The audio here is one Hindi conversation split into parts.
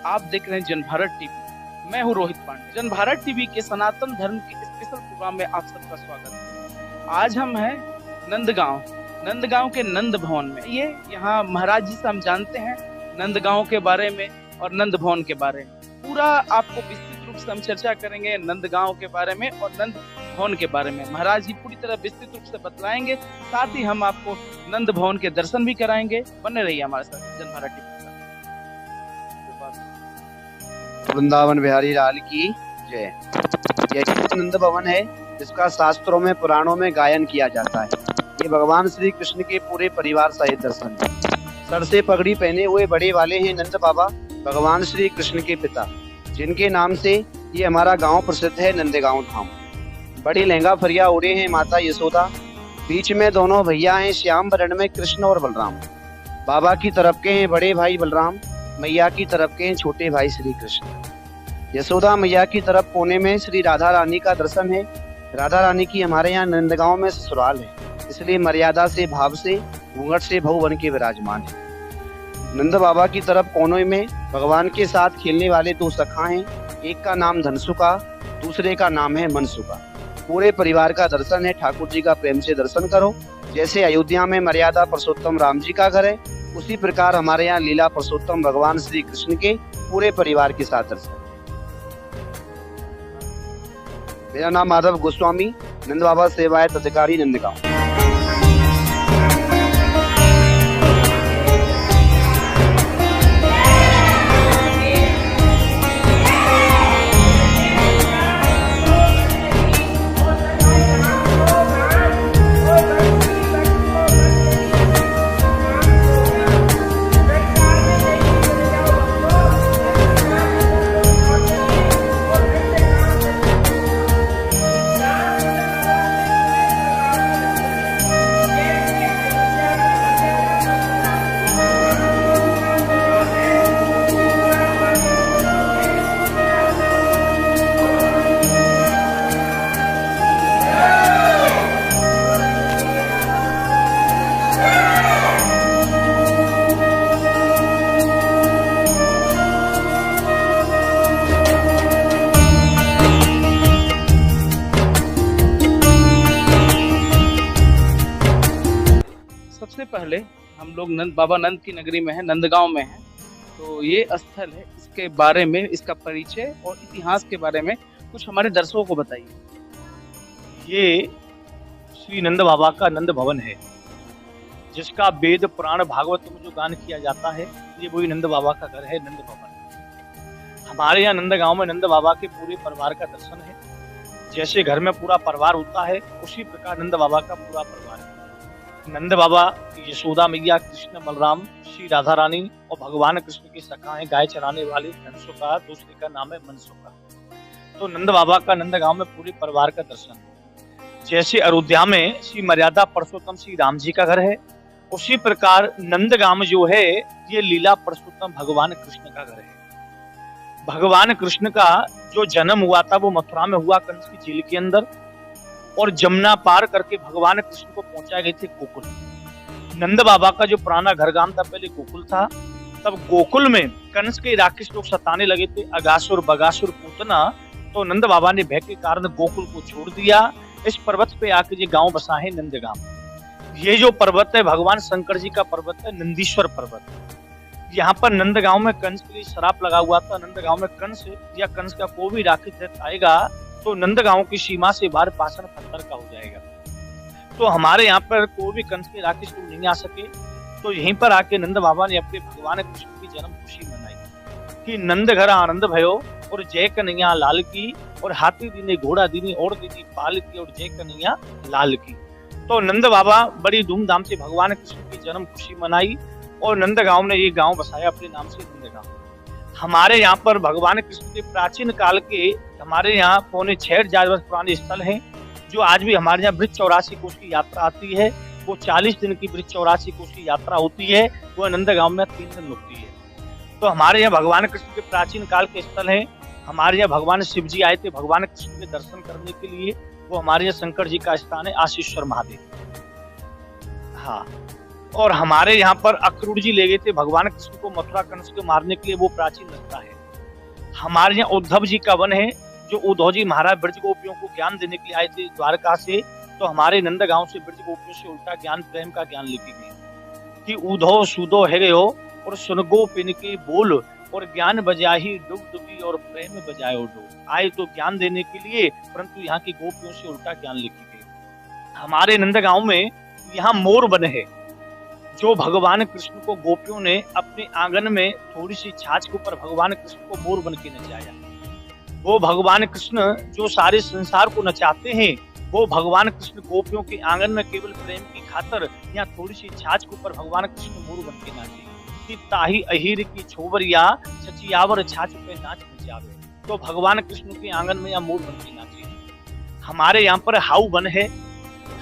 आप देख रहे हैं जनभारत टीवी। मैं हूं रोहित पांडे। जनभारत टीवी के सनातन धर्म के स्पेशल प्रोग्राम में आप सबका स्वागत है। आज हम हैं नंदगांव के नंद भवन में। ये यहाँ महाराज जी से हम जानते हैं नंदगांव के बारे में और नंद भवन के बारे में। पूरा आपको विस्तृत रूप से हम चर्चा करेंगे नंदगांव के बारे में और नंद भवन के बारे में। महाराज जी पूरी तरह विस्तृत रूप से बतलाएंगे, साथ ही हम आपको नंद भवन के दर्शन भी कराएंगे। बने रहिए हमारे साथ जनभारत टीवी। वृंदावन बिहारी लाल की जय। यही नंद भवन है जिसका शास्त्रों में पुराणों में गायन किया जाता है। ये भगवान श्री कृष्ण के पूरे परिवार सहित दर्शन है। सर से पगड़ी पहने हुए बड़े वाले हैं नंद बाबा, भगवान श्री कृष्ण के पिता, जिनके नाम से ये हमारा गांव प्रसिद्ध है नंदगांव धाम। बड़ी लहंगा फरिया ओढ़े हैं माता यशोदा। बीच में दोनों भैया हैं श्याम वर्ण में कृष्ण और बलराम। बाबा की तरफ के हैं बड़े भाई बलराम, मैया की तरफ के हैं छोटे भाई श्री कृष्ण। यशोदा मैया की तरफ कोने में श्री राधा रानी का दर्शन है। राधा रानी की हमारे यहाँ नंदगांव में ससुराल है, इसलिए मर्यादा से भाव से घूंघट से भऊ बन के विराजमान है। नंद बाबा की तरफ कोने में भगवान के साथ खेलने वाले दो सखा हैं। एक का नाम धनसुका, दूसरे का नाम है मनसुका। पूरे परिवार का दर्शन है। ठाकुर जी का प्रेम से दर्शन करो। जैसे अयोध्या में मर्यादा पुरुषोत्तम राम जी का घर है, उसी प्रकार हमारे यहाँ लीला पुरुषोत्तम भगवान श्री कृष्ण के पूरे परिवार के साथ दर्शन। मेरा नाम माधव गोस्वामी, नंद बाबा सेवायत अधिकारी नंदगांव। सबसे पहले हम लोग बाबा नंद की नगरी में है, नंदगांव में है। तो ये स्थल है, इसके बारे में, इसका परिचय और इतिहास के बारे में कुछ हमारे दर्शकों को बताइए। ये श्री नंद बाबा का नंद भवन है, जिसका वेद पुराण भागवत में जो गान किया जाता है, ये वही नंद बाबा का घर है, नंद भवन। हमारे यहाँ नंदगांव में नंद बाबा के पूरे परिवार का दर्शन है। जैसे घर में पूरा परिवार होता है, उसी प्रकार नंद बाबा का पूरा परिवार है। नंद बाबा यशोदा मैया, कृष्ण बलराम, श्री राधा रानी और भगवान कृष्ण के सखा हैं। गाय चराने वाले धनसुका, दूसरे का नाम है मनसुका। तो नंद बाबा का नंदगांव में पूरे परिवार का दर्शन है। जैसे अयोध्या में श्री मर्यादा पुरुषोत्तम श्री राम जी का घर है, उसी प्रकार नंदगांव जो है ये लीला पुरुषोत्तम भगवान कृष्ण का घर है। भगवान कृष्ण का जो जन्म हुआ था वो मथुरा में हुआ, कंस की जेल के अंदर, और जमुना पार करके भगवान कृष्ण को पहुंचाए गए थे गोकुल। नंद बाबा का जो पुराना घर गांव था पहले गोकुल था। तब गोकुल में कंस के राक्षस लोग सताने लगे थे, अगासुर बगासुर पूतना। तो नंद बाबा ने भय के कारण गोकुल को छोड़ दिया। इस पर्वत पे आके ये गांव बसा है नंदगांव। ये जो पर्वत है भगवान शंकर जी का पर्वत है, नंदीश्वर पर्वत। यहाँ पर नंदगांव में कंस के लिए श्राप लगा हुआ था। नंदगांव में कंस या कंस का कोई भी राक्षस आएगा तो नंदगांव की सीमा से बाहर पाषाण पत्थर का हो जाएगा। तो हमारे यहाँ पर कोई भी कंस के राक्षस लोग नहीं आ सके। तो यहीं पर आके नंद बाबा ने अपने भगवान कृष्ण की जन्म खुशी मनाई कि नंद घर आनंद भयो और जय कन्हैया लाल की, और हाथी दीने घोड़ा दीनी और दीनी पाल की, और जय कन्हैया लाल की। तो नंद बाबा बड़ी धूमधाम से भगवान कृष्ण की जन्म खुशी मनाई और नंदगांव ने ये गांव बसाया अपने नाम से नंदगांव। हमारे यहाँ पर भगवान कृष्ण के प्राचीन काल के हमारे यहाँ 6,500 वर्ष पुराने स्थल हैं, जो आज भी हमारे यहाँ वृक्ष 84 कोष की यात्रा आती है। वो 40 दिन की वृक्ष 84 कोष की यात्रा होती है, वो नंदगांव में 3 दिन रुकती है। तो हमारे यहाँ भगवान कृष्ण के प्राचीन काल के स्थल हैं। हमारे यहाँ भगवान शिव जी आए थे भगवान कृष्ण के दर्शन करने के लिए। वो हमारे यहाँ शंकर जी का स्थान है, आशीश्वर महादेव। हाँ, और हमारे यहाँ पर अक्रूर जी ले गए थे भगवान कृष्ण को मथुरा कंस को मारने के लिए, वो प्राचीन रास्ता है। हमारे यहाँ उद्धव जी का वन है, जो उद्धव जी महाराज ब्रज गोपियों को ज्ञान देने के लिए आए थे द्वारका से, तो हमारे नंदगांव से ब्रज गोपियों से उल्टा ज्ञान प्रेम का ज्ञान लेके गए कि उधो सुधो है गयो और सुन गोपिन के बोल और ज्ञान बजाही डुगडुगी और प्रेम बजायो डो। आए तो ज्ञान देने के लिए, परंतु यहाँ की गोपियों से उल्टा ज्ञान लेके गए। हमारे नंदगांव में यहाँ मोर वन है, जो भगवान कृष्ण को गोपियों ने अपने आंगन में थोड़ी सी छाछ के ऊपर भगवान कृष्ण को मोर बन के नचाया। वो भगवान कृष्ण जो सारे संसार को नचाते हैं, वो भगवान कृष्ण गोपियों के आंगन में केवल प्रेम की खातर या थोड़ी सी छाछ के ऊपर भगवान कृष्ण मोर बन के नाचे कि ताही अहीर की छोवरिया सचियावर छाछ पे नाच नचावे। तो भगवान कृष्ण के आंगन में या मोर बन के नाचे। हमारे यहाँ पर हाउ वन है,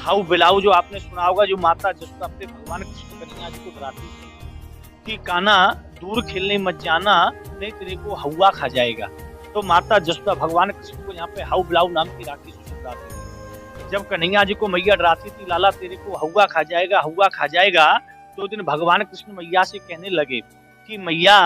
हाउ बिलाऊ, जो आपने सुना होगा, जो माता जसोदा अपने भगवान कृष्ण कन्हैया जी को डराती थी कि कान्हा दूर खेलने मत जाना, नहीं तेरे को हवा खा जाएगा। तो माता जसोदा भगवान कृष्ण को यहाँ पे हाउ बिलाऊ नाम की राखी से सुनाती थी। जब कन्हैया जी को मैया डराती थी, लाला तेरे को हवा खा जाएगा, हवा खा जाएगा, तो दिन भगवान कृष्ण मैया से कहने लगे कि मैया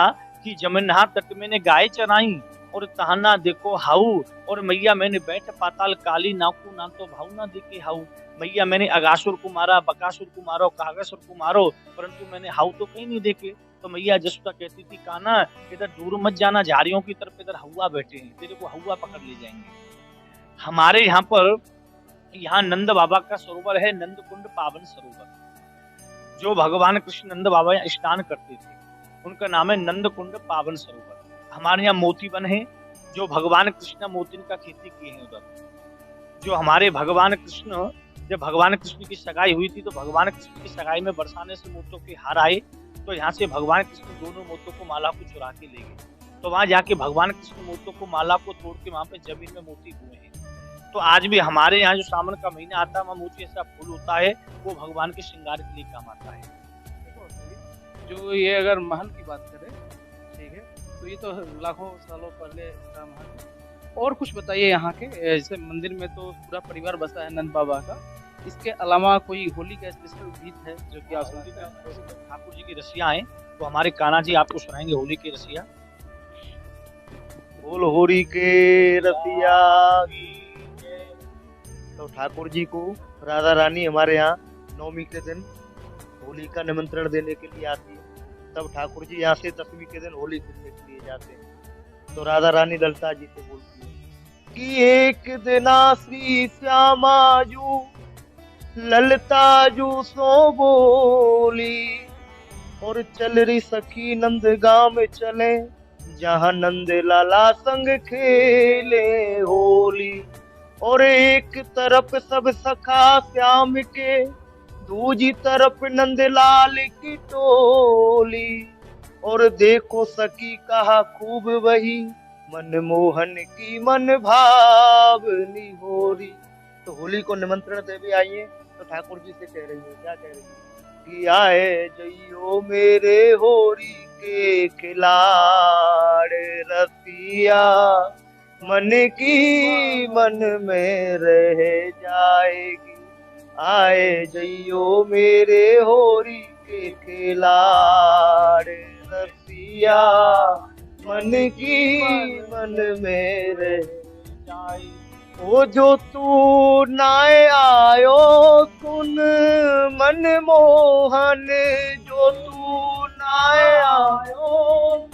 की जमुना तट मैंने गाय चराई और तहना देखो हाउ, और मैया मैंने बैठ पाताल काली नाकू ना तो भाव ना देखे हाउ। मैया मैंने अगासुर को मारा, बकासुर को मारो, कागसुर को मारो, परंतु मैंने हाउ तो कहीं नहीं देखे। तो मैया जसोदा कहती थी कान्हा इधर दूर मत जाना, झाड़ियों की तरफ इधर हवा बैठे हैं, तेरे को हवा पकड़ ले जाएंगे। हमारे यहाँ पर यहाँ नंद बाबा का सरोवर है, नंद कुंड पावन सरोवर, जो भगवान कृष्ण नंद बाबा यहाँ स्नान करते थे, उनका नाम है नंद कुंड पावन सरोवर। हमारे यहाँ मोती वन है, जो भगवान कृष्ण मोतिन का खेती किए हैं उधर। जो हमारे भगवान कृष्ण, जब भगवान कृष्ण की सगाई हुई थी, तो भगवान कृष्ण की सगाई में बरसाने से मोतियों के हार आए, तो यहाँ से भगवान कृष्ण दोनों मोतियों को माला को चुरा के ले गए। तो वहां जाके भगवान कृष्ण मोतियों को माला को तोड़ के वहां पे जमीन में मोती हुए हैं। तो आज भी हमारे यहाँ जो सावन का महीना आता है, वहाँ मोती ऐसा फूल होता है, वो भगवान के श्रृंगार के लिए काम आता है। जो ये अगर महल की बात करें, ठीक है, तो ये तो लाखों सालों पहले का महल है। और कुछ बताइए यहाँ के, जैसे मंदिर में तो पूरा परिवार बसा है नंद बाबा का, इसके अलावा कोई होली का स्पेशल गीत है जो कि आप ठाकुर जी की रसिया है, तो हमारे कान्हा जी आपको सुनाएंगे होली की रसिया। बोल होरी के रसिया। तो ठाकुर जी को राधा रानी हमारे यहाँ नवमी के दिन होली का निमंत्रण देने के लिए आती है। तब ठाकुर जी यहाँ से दसवीं के दिन होली खेलने के लिए जाते हैं। तो राधा रानी ललता जी से बोलती है कि एक दिन श्री श्यामा जू ललता जू सो बोली, और चल रही सखी नंद गांव में चले, जहाँ नंद लाला संग खेले होली। और एक तरफ सब सखा श्याम के, दूजी तरफ नंदलाल की टोली। और देखो सखी कहा खूब वही, मनमोहन की मन भावनी होरी। तो होली को निमंत्रण दे भी आइए, तो ठाकुर जी से कह रही है, क्या कह रही है कि आए जइयो मेरे होरी के खिलाड़ रसिया, मन की मन में रह जाएगी। आए जइयो मेरे होरी के खिलाड़ रसिया, मन की मन में रह जाएगी। ओ जो तू नाय आयो सुन मन मोहन, जो तू नाय आयो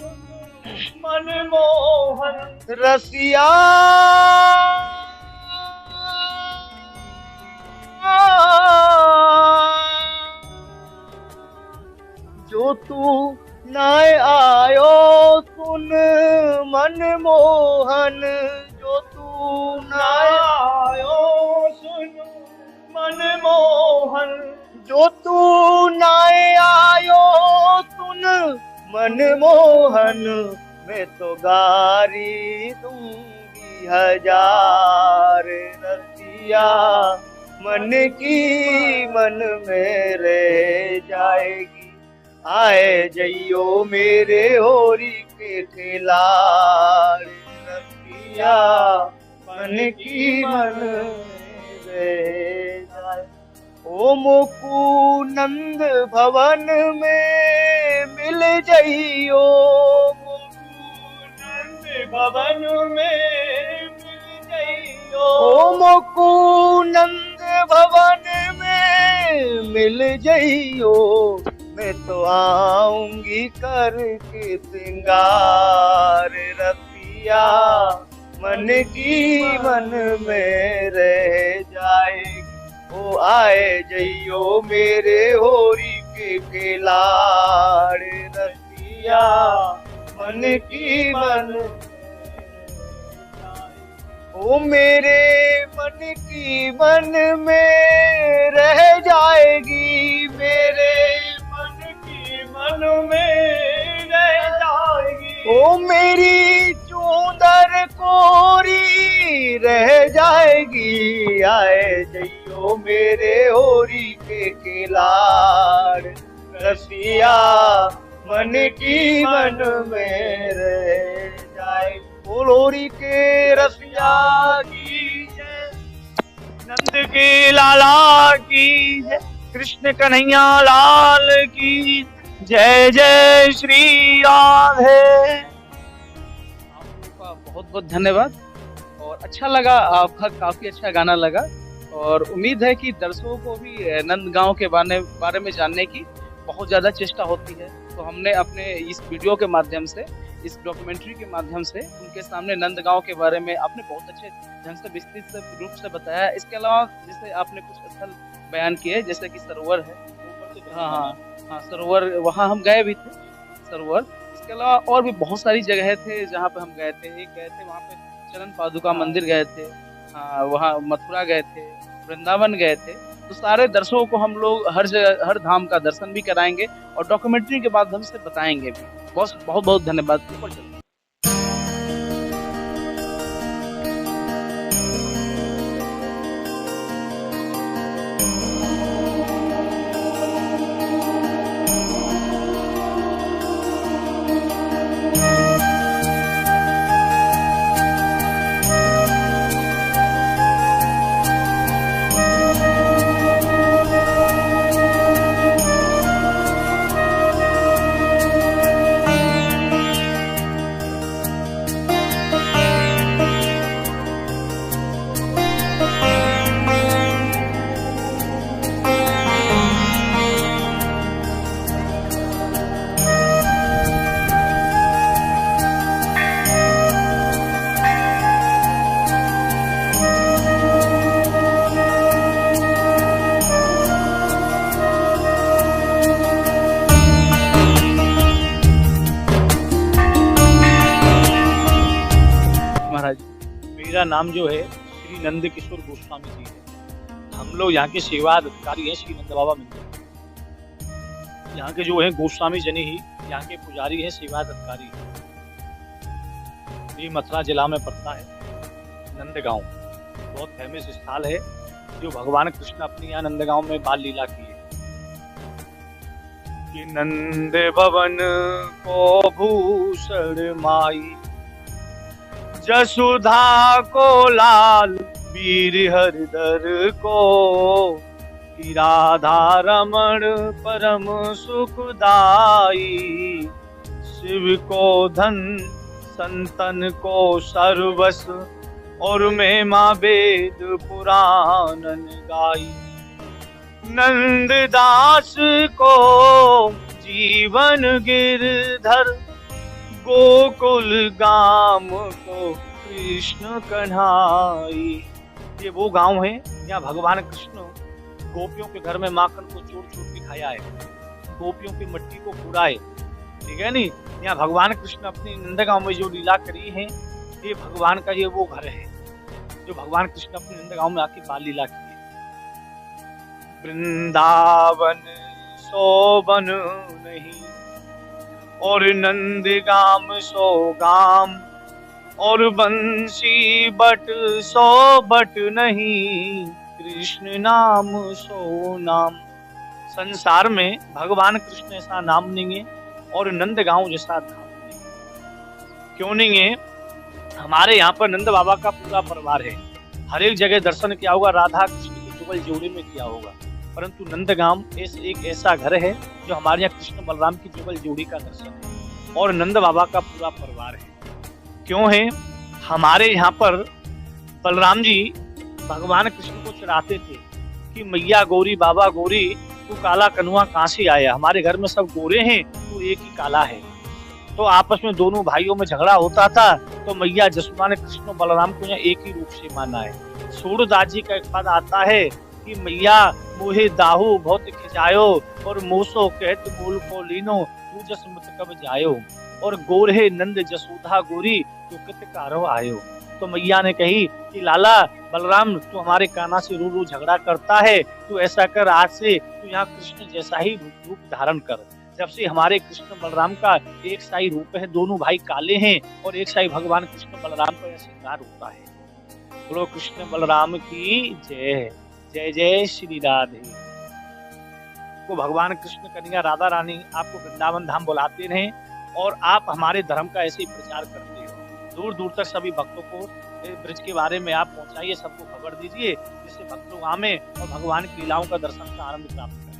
मन मोहन रसिया, जो तू नाय आयो सुन मन मोहन, जो तू नाय आयो सुन मन मोहन, जो तू नाय आयो सुन मन मोहन, मैं तो गारी दूंगी हजार रसिया, मन की मन में रह जाएगी। आए जइयो मेरे होरी के खिलाड़ रसिया, मन की मन में रह जाए। ओ मुकुंद भवन में मिल जइयो, मुकुंद भवन में मिल जइयो। ओ मोकू नंद भवन में मिल जइयो, मैं तो आऊंगी करके सिंगार रसिया, मन की मन में रह जाएगी। ओ आए जइयो मेरे होरी के लाड़ रसिया, मन की मन। ओ मेरे मन की मन में रह जाएगी, मेरे मन की मन में रह जाएगी। ओ मेरी चूंदर कोरी रह जाएगी। आए जइयो मेरे होरी के लाड़ रसिया, मन की मन में रह जाएगी। ओ लोरी के रसिया की जय, नंद के लाला की जय, कृष्ण कन्हैया लाल की जय। जय श्री राधे। आपका बहुत बहुत धन्यवाद और अच्छा लगा, आपका काफी अच्छा गाना लगा और उम्मीद है कि दर्शकों को भी नंदगांव के बारे में जानने की बहुत ज्यादा चेष्टा होती है। तो हमने अपने इस वीडियो के माध्यम से, इस डॉक्यूमेंट्री के माध्यम से उनके सामने नंदगांव के बारे में आपने बहुत अच्छे ढंग से विस्तृत रूप से बताया। इसके अलावा जैसे आपने कुछ स्थल बयान किए जैसे कि सरोवर है, हाँ सरोवर, वहाँ हम गए भी थे सरोवर। इसके अलावा और भी बहुत सारी जगह थे जहाँ पे हम गए थे। एक गए थे वहाँ पे चरण पादुका मंदिर गए थे, हाँ वहाँ मथुरा गए थे, वृंदावन गए थे। तो सारे दर्शकों को हम लोग हर जगह हर धाम का दर्शन भी कराएंगे और डॉक्यूमेंट्री के माध्यम से बताएंगे भी। बहुत बहुत धन्यवाद। मेरा नाम जो है श्री नंद किशोर गोस्वामी जी है। हम लोग यहाँ के सेवा अधिकारी हैं श्री नंद बाबा मंदिर। यहाँ के जो है गोस्वामी जनी ही यहाँ के पुजारी हैं, सेवा अधिकारी हैं। ये मथुरा जिला में पड़ता है नंदगांव, बहुत फेमस स्थल है जो भगवान कृष्ण अपनी यहाँ नंदगांव में बाल लीला की है। कि नंद भवन को भूषण माई, जसुधा को लाल वीर हरदर को, कि राधा रमण परम सुखदाई, शिव को धन संतन को सर्वस, और महिमा वेद पुराणन गाई। नंददास को जीवन गिरधर, गोकुल गाम को कृष्ण कन्हाई। ये वो गांव है जहाँ भगवान कृष्ण गोपियों के घर में माखन को चोर चोर के खाया है, गोपियों की मट्टी को कूड़ा है, ठीक है नी। यहाँ भगवान कृष्ण अपनी नंदगांव में जो लीला करी है, ये भगवान का ये वो घर है जो भगवान कृष्ण अपने नंदगांव में आके बाल लीला की है। वृंदावन शोभन नहीं, और नंदगाम सो गाम, और बंसी बट सो बट नहीं, कृष्ण नाम सो नाम। संसार में भगवान कृष्ण ऐसा नाम नहीं है और नंदगांव जैसा धाम नहीं है। क्यों नहीं है? हमारे यहाँ पर नंद बाबा का पूरा परिवार है। हर एक जगह दर्शन किया होगा, राधा कृष्ण की जुगल जोड़ी में किया होगा, परंतु नंदगांव एक ऐसा घर है जो हमारे यहाँ कृष्ण बलराम की जुगल जोड़ी का दर्शन है और नंद बाबा का पूरा परिवार है। क्यों है? हमारे यहाँ पर बलराम जी भगवान कृष्ण को चिढ़ाते थे कि मैया गौरी बाबा गौरी तू काला कनुआ कहाँ से आया, हमारे घर में सब गोरे हैं, तू एक ही काला है। तो आपस में दोनों भाइयों में झगड़ा होता था, तो मैया जसोदा ने कृष्ण और बलराम को यहाँ एक ही रूप से माना है। सूरदास जी का एक पद आता है कि मैया मोहे दाहू बहुत खिंचायो और मोसो कहत मूल को लीनो तू जस मत कब जायो और गोरे नंद जसोदा गोरी तू कित कारो आयो। तो मैया ने कही कि लाला बलराम तू हमारे कान्हा से रू रू झगड़ा करता है, तू ऐसा कर आज से तू यहाँ कृष्ण जैसा ही रूप धारण कर। जब से हमारे कृष्ण बलराम का एक साई रूप है, दोनों भाई काले हैं और एक साई भगवान कृष्ण बलराम का श्रृंगार होता है। बोलो कृष्ण बलराम की जय। जय जय श्री राधे। को भगवान कृष्ण कन्हैया राधा रानी आपको वृंदावन धाम बुलाते रहें और आप हमारे धर्म का ऐसे ही प्रचार करते हो। दूर दूर तक सभी भक्तों को ब्रज के बारे में आप पहुंचाइए, सबको खबर दीजिए, जिससे भक्त लोग आवे और भगवान की लीलाओं का दर्शन का आनंद प्राप्त करें।